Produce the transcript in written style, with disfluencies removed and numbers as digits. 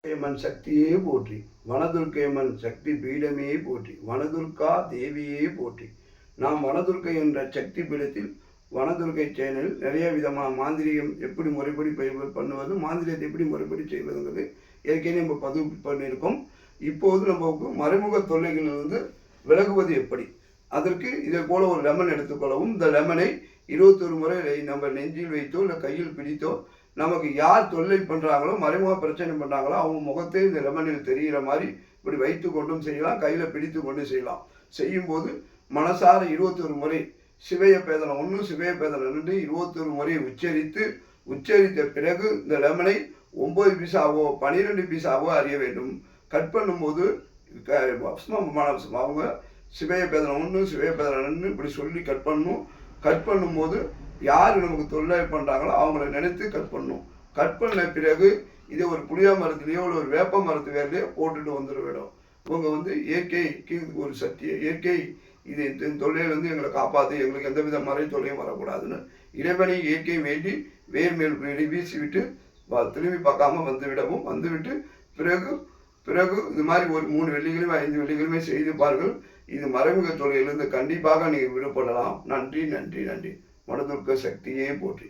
மண் சக்தியே போற்றி, வனதுர்க்கையம்மன் சக்தி பீடமே போற்றி, வனதுர்கா தேவியே போற்றி. நாம் வனதுர்க்கை என்ற சக்தி பீடத்தில் வனதுர்க்கை சேனலில் நிறைய விதமான மாந்திரிகம் எப்படி முறைப்படி பண்ணுவது, மாந்திரியத்தை எப்படி முறைப்படி செய்வதுங்கிறது ஏற்கனவே நம்ம பதிவு பண்ணியிருக்கோம். இப்போது நமக்கு மறைமுக தொல்லைகளிலிருந்து விலகுவது எப்படி, அதற்கு இதை போல ஒரு லெமன் எடுத்துக்கொள்ளவும். இந்த லெமனை 21 முறை நம்ம நெஞ்சில் வைத்தோ இல்லை கையில் பிடித்தோ நமக்கு யார் தொல்லை பண்ணுறாங்களோ, மறைமுக பிரச்சனை பண்ணுறாங்களோ அவங்க முகத்தை இந்த லெமனில் தெரிகிற மாதிரி இப்படி வைத்து கொண்டும் செய்யலாம், கையில் பிடித்து கொண்டு செய்யலாம். செய்யும்போது மனசார 21 முறை சிவைய பேதனம் 1 சிவைய பேதனம் 2 21 முறை உச்சரித்த பிறகு இந்த லெமனை 9 பீஸாவோ 12 பீஸாவோ அறிய வேண்டும். கட் பண்ணும்போது அவங்க சிவைய பேதனம் 1 சிவைய பேதனம் 2 இப்படி சொல்லி கட் பண்ணணும். கட் பண்ணும்போது யார் நமக்கு தொல்லை பண்ணுறாங்களோ அவங்கள நினைத்து கட் பண்ணணும். கட் பண்ண பிறகு இதை ஒரு புளியா மரத்துலேயோ இல்லை ஒரு வேப்ப மரத்து வேலையோ போட்டுட்டு வந்துட வேண்டும். இவங்க இயற்கைக்கு ஒரு சக்தியை, இயற்கை இது தொல்லையிலேருந்து எங்களை காப்பாற்றி எங்களுக்கு எந்தவித மறை தொல்லையும் வரக்கூடாதுன்னு இறைவனை இயற்கை வேண்டி வேர் மேல் வீசிவிட்டு திரும்பி பார்க்காம வந்துவிட்டு பிறகு இது மாதிரி ஒரு 3 வெள்ளிகளுமே 5 வெள்ளிகளுமே செய்து பாருங்கள். இது மறைமுக தொல்லையிலிருந்து கண்டிப்பாக நீங்கள் விடுபடலாம். நன்றி நன்றி நன்றி. வனதுர்க்க சக்தியே போற்றி.